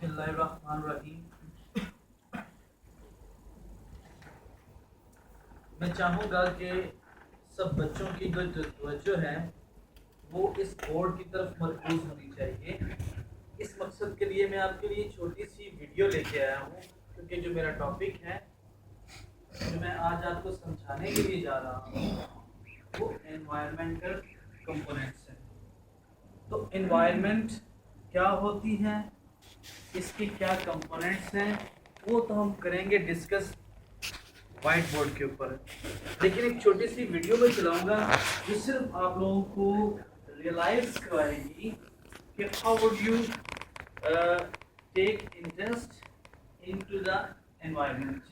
बिस्मिल्लाहिर्रहमानिर्रहीम। मैं चाहूँगा कि सब बच्चों की जो तवज्जो है वो इस बोर्ड की तरफ मरकूज होनी चाहिए। इस मकसद के लिए मैं आपके लिए छोटी सी वीडियो लेके आया हूँ, क्योंकि जो मेरा टॉपिक है जो मैं आज आपको समझाने के लिए जा रहा हूँ वो एनवायरमेंटल कंपोनेंट्स है। तो एनवायरनमेंट क्या होती है, इसके क्या कंपोनेंट्स हैं, वो तो हम करेंगे डिस्कस वाइट बोर्ड के ऊपर। लेकिन एक छोटी सी वीडियो में चलाऊंगा जो सिर्फ आप लोगों को रियलाइज करवाएगी कि how would you take interest into the environment.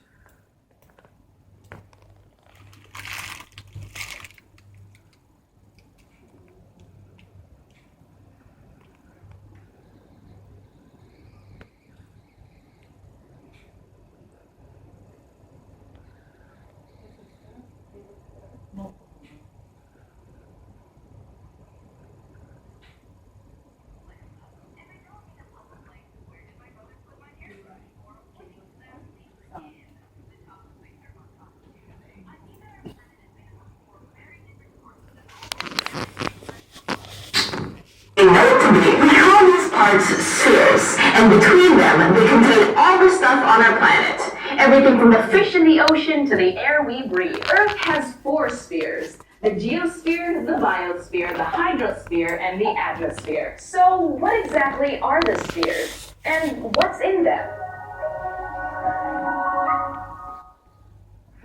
We call these parts spheres, and between them, they contain all the stuff on our planet. Everything from the fish in the ocean to the air we breathe. Earth has 4 spheres: the geosphere, the biosphere, the hydrosphere, and the atmosphere. So, what exactly are the spheres? And what's in them?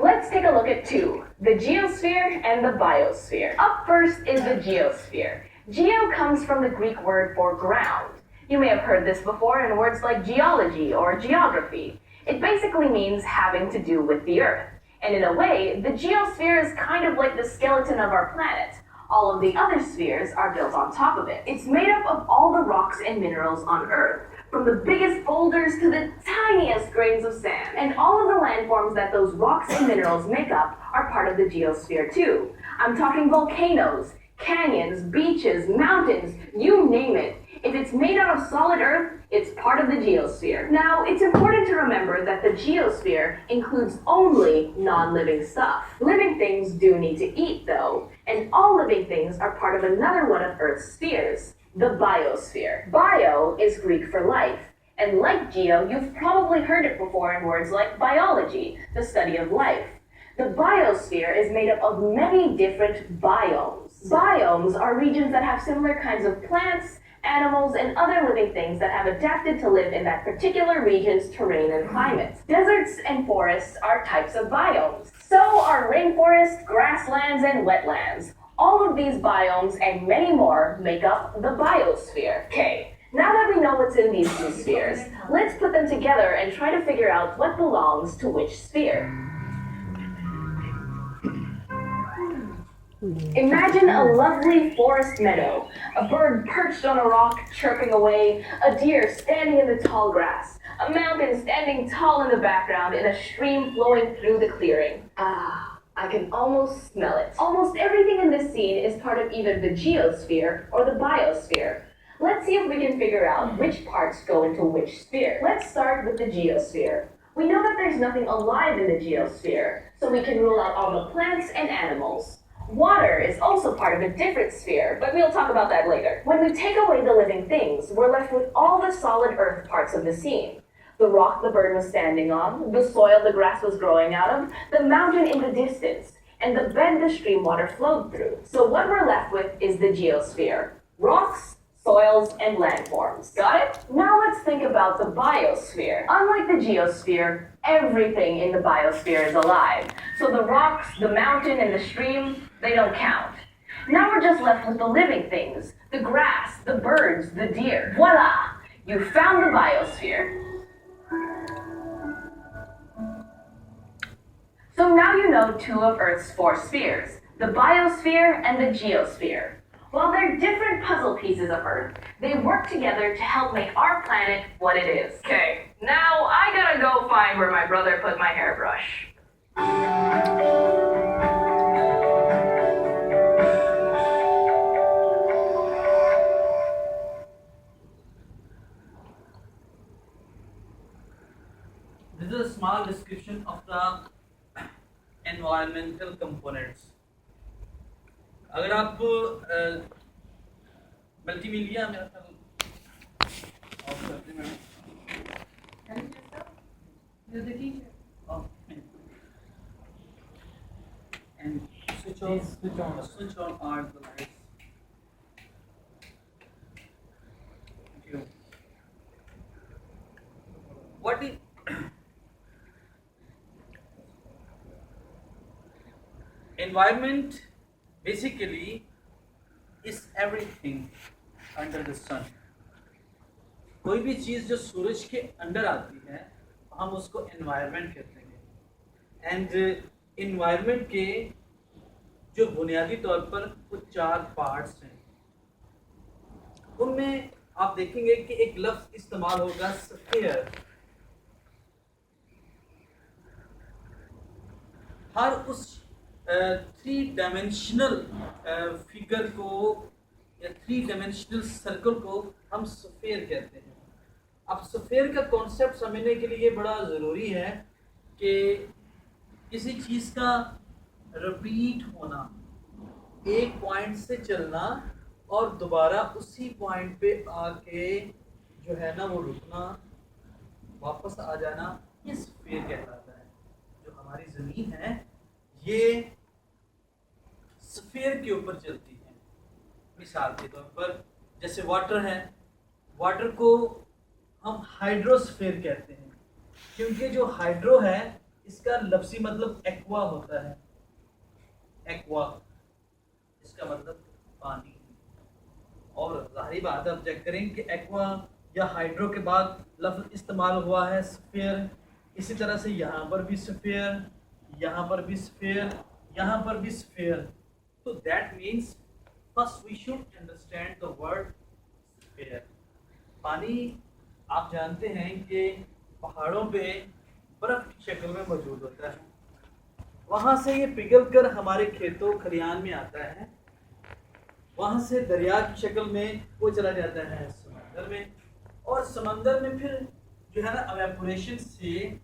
Let's take a look at 2, the geosphere and the biosphere. Up first is the geosphere. Geo comes from the Greek word for ground. You may have heard this before in words like geology or geography. It basically means having to do with the Earth. And in a way, the geosphere is kind of like the skeleton of our planet. All of the other spheres are built on top of it. It's made up of all the rocks and minerals on Earth, from the biggest boulders to the tiniest grains of sand. And all of the landforms that those rocks and minerals make up are part of the geosphere too. I'm talking volcanoes, canyons, beaches, mountains, you name it. If it's made out of solid earth, it's part of the geosphere. Now, it's important to remember that the geosphere includes only non-living stuff. Living things do need to eat, though, and all living things are part of another one of Earth's spheres, the biosphere. Bio is Greek for life, and like geo, you've probably heard it before in words like biology, the study of life. The biosphere is made up of many different biomes. Biomes are regions that have similar kinds of plants, animals, and other living things that have adapted to live in that particular region's terrain and climate. Deserts and forests are types of biomes. So are rainforests, grasslands, and wetlands. All of these biomes and many more make up the biosphere. Okay, now that we know what's in these 2 spheres, let's put them together and try to figure out what belongs to which sphere. Imagine a lovely forest meadow, a bird perched on a rock chirping away, a deer standing in the tall grass, a mountain standing tall in the background, and a stream flowing through the clearing. Ah, I can almost smell it. Almost everything in this scene is part of either the geosphere or the biosphere. Let's see if we can figure out which parts go into which sphere. Let's start with the geosphere. We know that there's nothing alive in the geosphere, so we can rule out all the plants and animals. Water is also part of a different sphere, but we'll talk about that later. When we take away the living things, we're left with all the solid earth parts of the scene. The rock the bird was standing on, the soil the grass was growing out of, the mountain in the distance, and the bed the stream water flowed through. So what we're left with is the geosphere. Rocks, soils, and landforms. Got it? Now let's think about the biosphere. Unlike the geosphere, everything in the biosphere is alive. So the rocks, the mountain, and the stream, they don't count. Now we're just left with the living things, the grass, the birds, the deer. Voila! You found the biosphere. So now you know 2 of Earth's 4 spheres, the biosphere and the geosphere. While they're different puzzle pieces of Earth, they work together to help make our planet what it is. Okay, now I gotta go find where my brother put my hairbrush. is a small description of the environmental components. अगर आप multimedia मेरा ख्याल of करते हैं You're the teacher. and switch on are the lights. Thank you. What is environment? Basically is everything under the sun. कोई भी चीज़ जो सूरज के अंदर आती है हम उसको एनवायरनमेंट कहते हैं। एंड एनवायरनमेंट के जो बुनियादी तौर पर कुछ 4 पार्ट्स हैं, उनमें आप देखेंगे कि एक लफ्ज़ इस्तेमाल होगा स्फीयर। हर उस 3 डायमेंशनल फिगर को या 3 डायमेंशनल सर्कल को हम स्फीयर कहते हैं। अब स्फीयर का कॉन्सेप्ट समझने के लिए बड़ा ज़रूरी है कि किसी चीज़ का रिपीट होना, एक पॉइंट से चलना और दोबारा उसी पॉइंट पे आके जो है ना वो रुकना, वापस आ जाना, ये स्फीयर कहलाता है। जो हमारी ज़मीन है ये स्फीयर के ऊपर चलती है। मिसाल के तौर पर जैसे वाटर है, वाटर को हम हाइड्रोस्फीयर कहते हैं क्योंकि जो हाइड्रो है इसका लफ्ज़ी मतलब एक्वा होता है। एक्वा इसका मतलब पानी। और जाहिर बात है, आप चेक करें कि एक्वा या हाइड्रो के बाद लफ्ज़ इस्तेमाल हुआ है स्फीयर। इसी तरह से यहाँ पर भी स्फीयर, यहाँ पर भी स्फीयर, यहाँ पर भी स्फीयर। तो that means first we should understand the word sphere. पानी आप जानते हैं कि पहाड़ों पे बर्फ़ की शक्ल में मौजूद होता है, वहाँ से ये पिघल कर हमारे खेतों खलिहान में आता है, वहाँ से दरिया की शक्ल में वो चला जाता है समंदर में, और समंदर में फिर जो है ना एवेपोरेशन से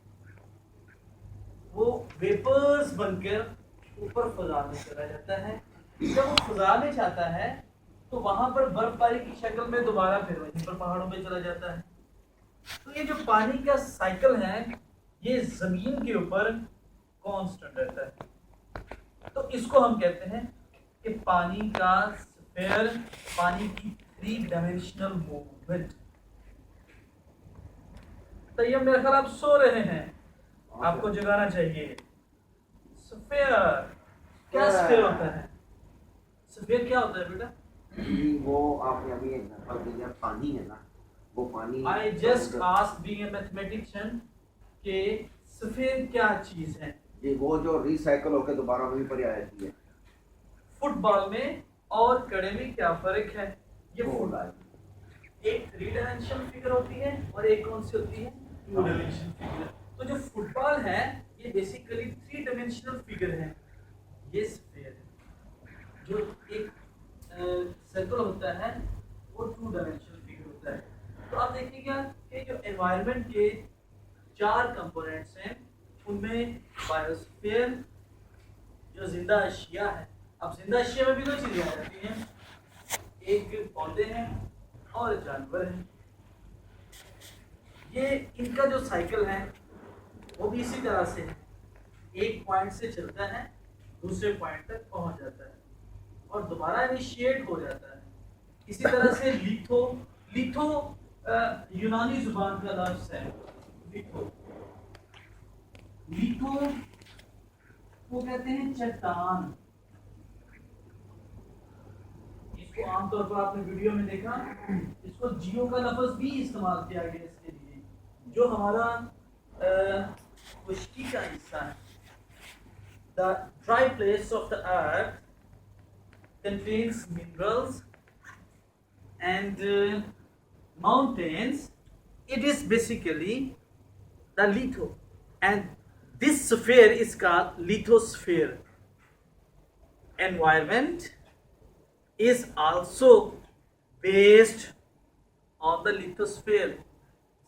वो वेपर्स बनकर ऊपर फजा में चला जाता है। जब वो फजा में जाता है तो वहाँ पर बर्फबारी की शक्ल में दोबारा फिर वहीं पर पहाड़ों में चला जाता है। तो ये जो पानी का साइकिल है ये ज़मीन के ऊपर कांस्टेंट रहता है। तो इसको हम कहते हैं कि पानी का स्फीयर, पानी की 3 डायमेंशनल मूवमेंट। तो ये मेरे ख्याल आप सो रहे हैं, आपको जगाना चाहिए। स्फीयर क्या स्फीयर होता है? स्फीयर क्या होता है बेटा? वो आपने अभी एग्जांपल दिया, पानी है ना, वो पानी। I just asked being a mathematician कि स्फीयर क्या चीज है? ये वो जो रिसाइकल होकर दोबारा वहीं पर आ जाती है। फुटबॉल में और कड़े में क्या फर्क है? ये फुटबॉल एक 3 डायमेंशनल फिगर होती है और एक कौन सी होती है? 2 डायमेंशनल फिगर। तो जो फुटबॉल है ये बेसिकली 3 डायमेंशनल फिगर है। ये स्फीयर है। जो एक सर्कल होता है वो 2 डायमेंशनल फिगर होता है। तो आप देखिएगा कि जो एनवायरनमेंट के 4 कंपोनेंट्स हैं उनमें बायोस्फीयर जो जिंदा अशिया है। अब जिंदा अशिया में भी 2 चीज़ें आ जाती हैं, एक पौधे हैं और जानवर हैं। ये इनका जो साइकिल है वो भी इसी तरह से है, एक पॉइंट से चलता है दूसरे पॉइंट तक पहुंच जाता है और दोबारा इनिशिएट हो जाता है। इसी तरह से लिथो, लिथो यूनानी जुबान का लफ्ज़ है। लिथो, लिथो को कहते हैं चट्टान। इसको आमतौर पर आपने वीडियो में देखा, इसको जियो का लफ्ज़ भी इस्तेमाल किया गया इसके लिए, जो हमारा खुश्की का हिस्सा है। The dry place of the earth contains minerals and mountains. It is basically the litho, and this sphere is called lithosphere. Environment is also based on the lithosphere.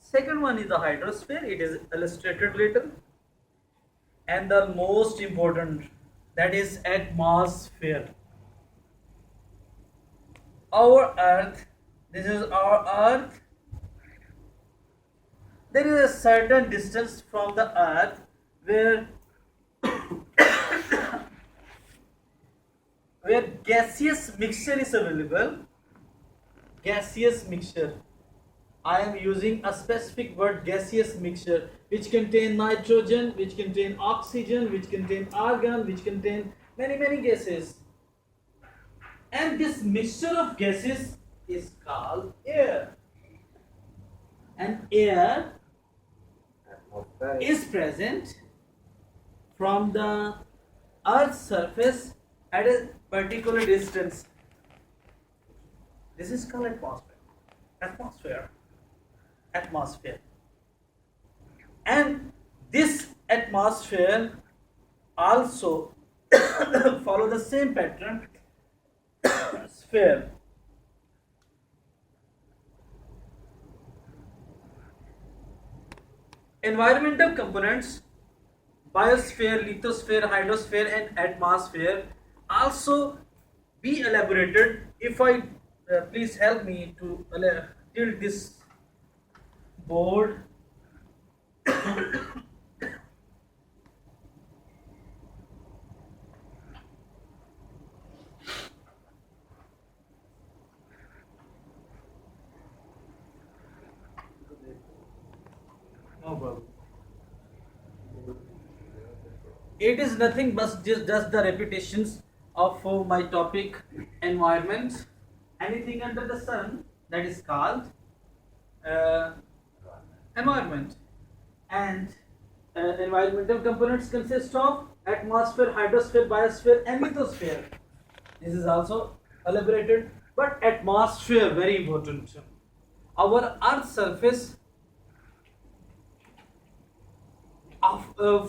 Second one is the hydrosphere. It is illustrated later. And the most important, that is atmosphere. Our earth, this is our earth. There is a certain distance from the earth where where gaseous mixture is available. Gaseous mixture, I am using a specific word, gaseous mixture, which contain nitrogen, which contain oxygen, which contain argon, which contain many gases. And this mixture of gases is called air. And air is present from the earth's surface at a particular distance. This is called atmosphere. And this atmosphere also follow the same pattern. Sphere. Environmental components, biosphere, lithosphere, hydrosphere and atmosphere also be elaborated. If I please help me to tilt this board. No problem. It is nothing but just the repetitions of my topic, environment. Anything under the sun, that is called environment. And environmental components consist of atmosphere, hydrosphere, biosphere and lithosphere. This is also elaborated, but atmosphere very important. Our earth's surface,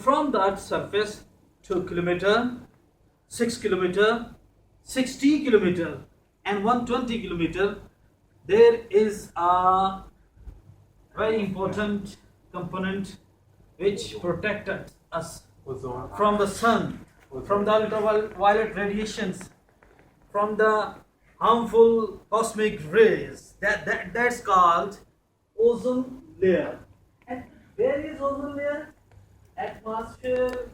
from the earth's surface 2 kilometer, 6 kilometer, 60 kilometer and 120 kilometer, there is a very important component which protects us from the sun, from the ultraviolet radiations, from the harmful cosmic rays. That's called ozone layer. And where is ozone layer? Atmosphere.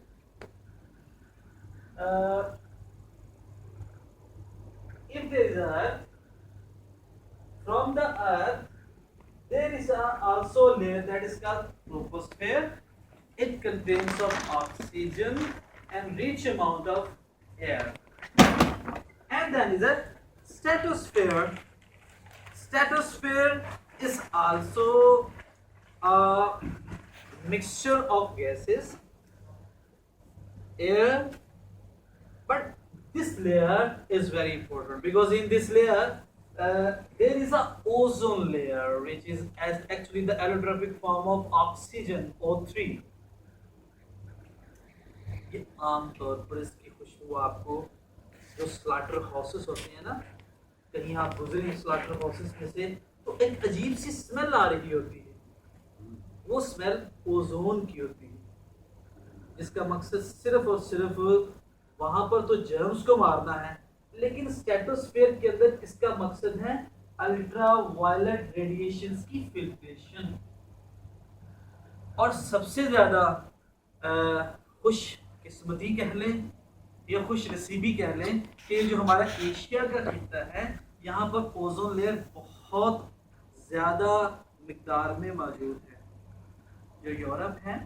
If there is earth, from the earth there is also a layer that is called troposphere. It contains of oxygen and rich amount of air. And then is a stratosphere. Stratosphere is also a mixture of gases, air, but this layer is very important because in this layer there is a ozone layer, which is as actually the allotropic form of oxygen, O3. ये आम तौर पर इसकी खुशबू आपको जो slaughter houses होते हैं ना, कहीं आप गुजरे स्लाटर हाउसेस में से तो एक अजीब सी स्मेल आ रही होती है, वो स्मेल ओजोन की होती है, जिसका मकसद सिर्फ और सिर्फ वहां पर तो जर्म्स को मारना है, लेकिन स्ट्रेटोस्फीयर के अंदर इसका मकसद है अल्ट्रा वायलेट रेडिएशंस की फिल्ट्रेशन। और सबसे ज़्यादा खुश किस्मती कह लें या खुश नसीबी कह लें कि जो हमारा एशिया का खिता है, यहाँ पर ओजोन लेयर बहुत ज़्यादा मिकदार में मौजूद है। जो यूरोप है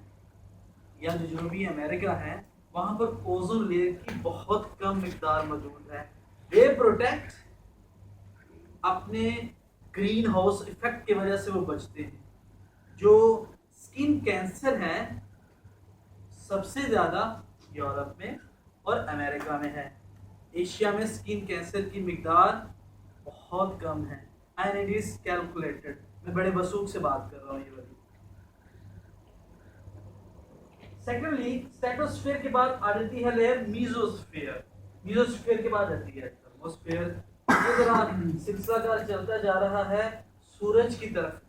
या जो जनूबी अमेरिका है, वहाँ पर ओजोन लेयर की बहुत कम मिकदार मौजूद है। दे प्रोटेक्ट, अपने ग्रीन हाउस इफेक्ट की वजह से वो बचते हैं। जो स्किन कैंसर है सबसे ज़्यादा यूरोप में और अमेरिका में है। एशिया में स्किन कैंसर की मिकदार बहुत कम है एंड इट इज़ कैलकुलेटेड। मैं बड़े वसूख से बात कर रहा हूँ ये वाली। सेकेंडली, स्ट्रेटोस्फीयर के बाद आ जाती है लेयर मीजोस्फीयर। मीजोस्फीयर के बाद आती है थर्मोस्फीयर। ये जरा सिलसिला चलता जा रहा है सूरज की तरफ।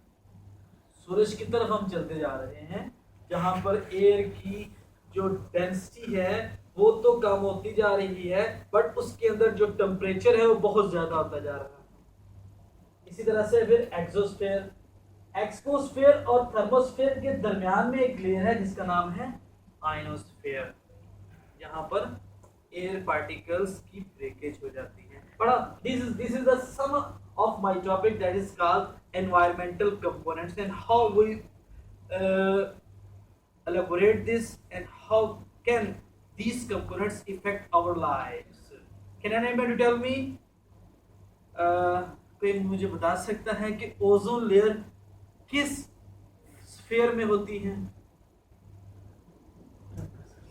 सूरज की तरफ हम चलते जा रहे हैं, जहां पर एयर की जो डेंसिटी है वो तो कम होती जा रही है, बट उसके अंदर जो टेम्परेचर है वो बहुत ज्यादा होता जा रहा है। इसी तरह से फिर एक्सोस्फेयर, एक्सोस्फेयर और थर्मोस्फेयर के दरमियान में एक लेयर है जिसका नाम है आयनोस्फेयर, यहाँ पर एयर पार्टिकल्स की ब्रेकेज हो जाती है। पढ़ा, this is the some of my topic, that is called environmental components, and how we elaborate this and how can these components affect our lives. Can anybody tell me, कोई मुझे बता सकता है कि ओजोन लेयर किस sphere में होती है?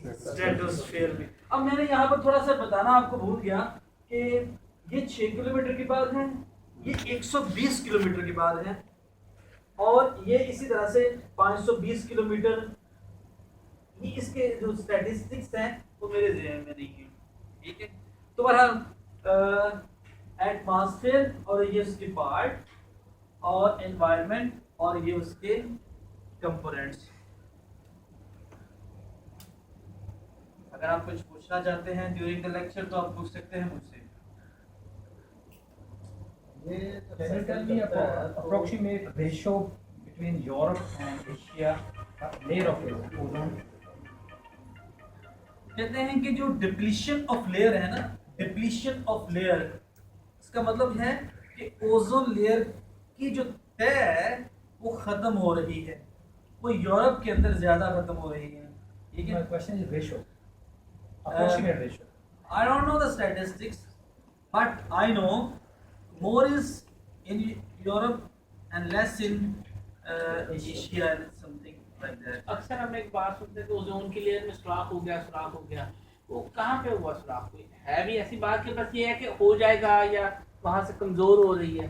स्ट्रेटोस्फीयर में। अब मैंने यहाँ पर थोड़ा सा बताना आपको भूल गया कि ये 6 किलोमीटर की बात है, ये 120 किलोमीटर की बात है, और ये इसी तरह से 520 किलोमीटर। ये इसके जो स्टैटिस्टिक्स हैं वो मेरे ज़हन में नहीं है, ठीक है। तो बहरहाल एटमॉस्फेयर और ये उसके पार्ट, और एनवायरनमेंट और ये उसके कंपोनेंट्स। अगर आप कुछ पूछना चाहते हैं ड्यूरिंग द लेक्चर तो आप पूछ सकते हैं मुझसे। Can you tell me about approximate ratio between Europe and Asia, layer of ozone? कहते हैं कि जो डिप्लीशन ऑफ लेयर है ना, डिप्लीशन ऑफ लेयर, इसका मतलब है कि ओजोन लेयर की जो तह है वो खत्म हो रही है, वो यूरोप के अंदर ज्यादा खत्म हो रही है, ठीक है। My question is ratio, approximate ratio. I don't know the statistics, but I know more is in Europe and less in Asia and something like that. अक्सर हम एक बात सुनते हैं कि ओजोन की लेयर में सुराख हो गया, सुराख हो गया। वो कहाँ पे हुआ सुराख? कोई है भी ऐसी बात कि बस ये है कि हो जाएगा, या वहाँ से कमजोर हो रही है?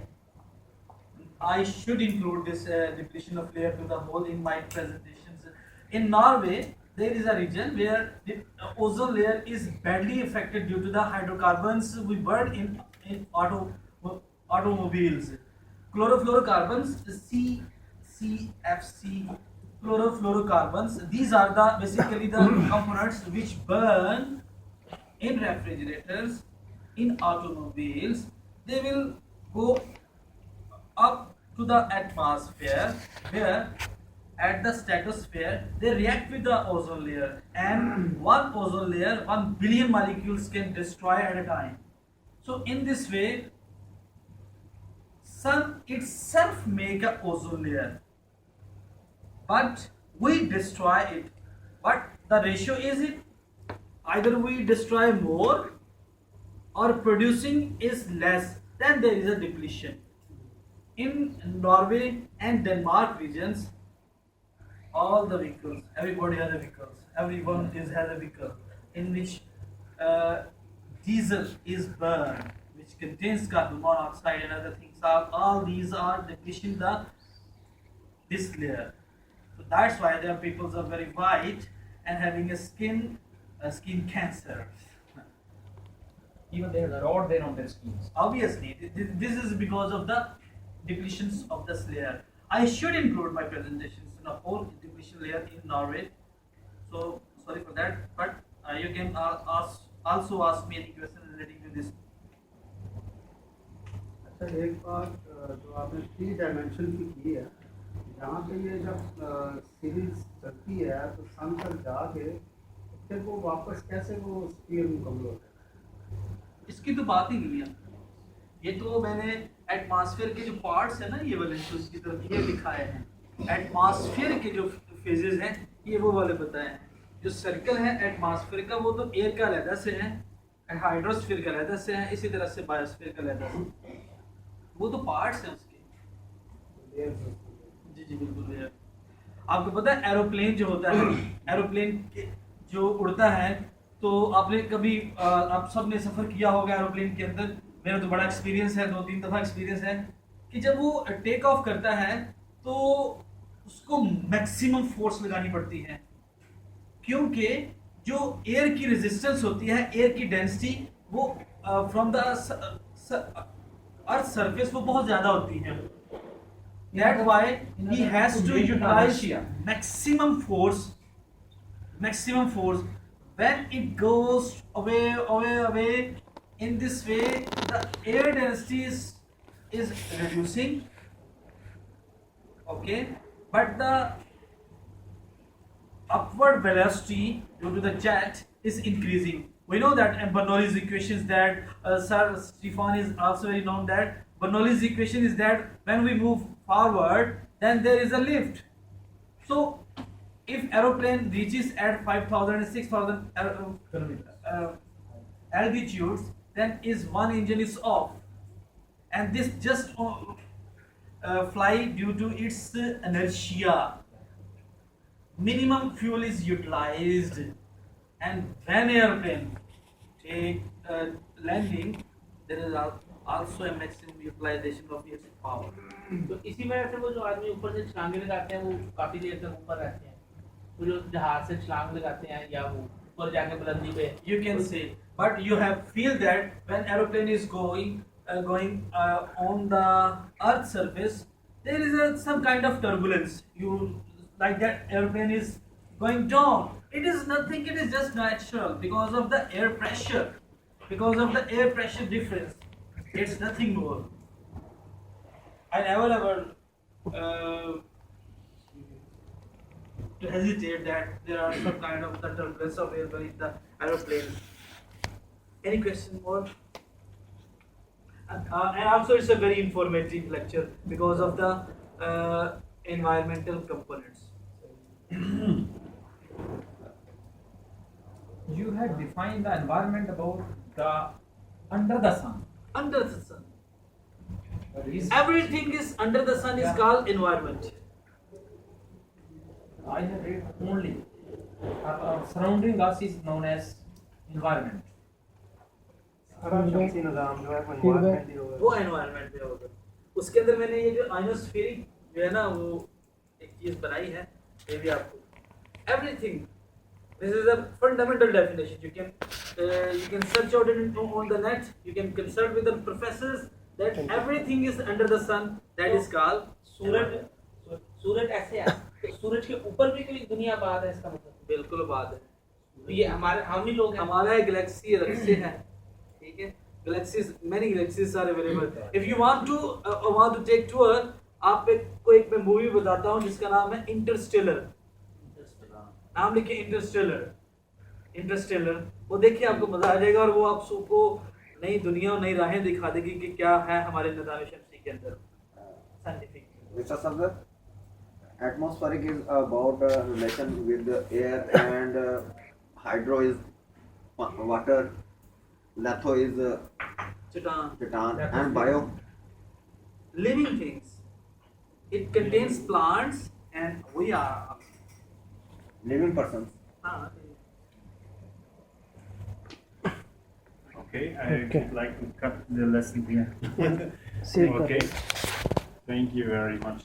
I should include this depletion of layer to the whole in my presentations. In Norway, there is a region where the ozone layer is badly affected due to the hydrocarbons we burn in automobiles. Chlorofluorocarbons, CFC, chlorofluorocarbons. These are the basically the components which burn in refrigerators, in automobiles. They will go up to the atmosphere, where at the stratosphere they react with the ozone layer, and one ozone layer 1 billion molecules can destroy at a time. So in this way sun itself make a ozone layer, but we destroy it. But the ratio is it either we destroy more or producing is less, then there is a depletion. In Norway and Denmark regions, all the vehicles, everybody has a vehicles, everyone has a vehicle in which diesel is burned, which contains carbon monoxide and other things. All these are depleting this layer. So that's why their peoples are very white and having a skin cancer. Even they have rot there on their skins. Obviously, this is because of the depletions of this layer. I should include my presentations in a whole depletion layer in Norway. So sorry for that, but you can also ask me any question relating to this. अच्छा, एक बात जो आपने 3 dimension की है, जहाँ पे ये जब सीरीज चलती है तो सन तक जाके फिर वो वापस कैसे वो स्फीयर मुकम्मल होता है? इसकी तो बात ही नहीं है। ये तो मैंने एटमॉस्फेयर के जो पार्ट्स है ना, ये वाले तो इसकी तरफ ये लिखाए हैं। एटमॉस्फेयर के जो फेजेस हैं ये वो वाले बताए हैं। जो सर्कल है एटमॉस्फेयर का वो तो एयर का अलहदा से है, हाइड्रोस्फीयर का अलहदा से है, इसी तरह से बायोस्फीयर का अलहदा से, वो तो पार्ट्स हैं उसके। जी जी बिल्कुल भैया। आपको पता है एरोप्लेन जो होता है, एरोप्लेन जो उड़ता है, तो आपने कभी आप सब ने सफ़र किया होगा एरोप्लेन के अंदर। मेरा तो बड़ा एक्सपीरियंस है, 2-3 दफ़ा एक्सपीरियंस है कि जब वो टेक ऑफ करता है तो उसको मैक्सिमम फोर्स लगानी पड़ती है, क्योंकि जो एयर की रेजिस्टेंस होती है, एयर की डेंसिटी वो फ्रॉम द अर्थ सरफेस वो बहुत ज़्यादा होती है। That's why he has to utilize inertia. maximum force. When it goes away. In this way, the air density is reducing. Okay, but the upward velocity due to the jet is increasing. We know that and Bernoulli's equations that Sir Stefan is also very known that Bernoulli's equation is that when we move forward, then there is a lift. So, if aeroplane reaches at 5,000 and 6,000 altitudes, then is one engine is off, and this just fly due to its inertia. Minimum fuel is utilized, and when airplane take landing, there is also a maximum utilization of its power. तो इसी वजह से वो जो आदमी ऊपर से छलांगे लगाते हैं वो काफी देर तक ऊपर रहते हैं, वो जो जहाज से छलांग लगाते हैं या वो ऊपर जाके बुलंदी पे You can say, but you have feel that when aeroplane is going on the earth surface, there is some kind of turbulence. You like that airplane is going down. It is nothing. It is just natural because of the air pressure. Because of the air pressure difference, it's nothing more. I never ever to hesitate that there are some kind of the turbulence of air in the aeroplane. Any question more? And also it's a very informative lecture because of the environmental components. You had defined the environment about the under the sun. Under the sun. Is- Everything is under the sun is called environment. I have read only surrounding us is known as environment. सारा शमसी निज़ाम जो है वो environment ही होगा। वो environment में होगा। उसके अंदर मैंने ये जो ionospheric जो है ना वो एक चीज बनाई है, ये भी आपको everything. This is a fundamental definition. You can search out it on the net. You can consult with the professors that everything is under the sun. That is called सूरज ऐसे है, तो सूरज के ऊपर भी कोई दुनिया बाद है इसका मतलब? बिल्कुल बात है. तो ये हमारे हम ही लोग हैं। हमारा एक गैलेक्सी अलग से है, ठीक है. Galaxies, many galaxies are available. If you want to take tour, आपको एक मैं मूवी बताता हूँ जिसका नाम है इंटरस्टेलर. नाम लिखिए इंटरस्टेलर. वो देखिए आपको मजा आ जाएगा और वो आपको नई दुनिया और नई राहें दिखा देगी कि क्या है हमारे निज़ाम शमसी के अंदर. Scientific. Mr. Safdar, atmospheric is about relation with the air, and hydro is water, litho is Titan. and bio. Living things. It contains plants and we are. Living persons. Okay, I would like to cut the lesson here. Save Okay. Thank you very much.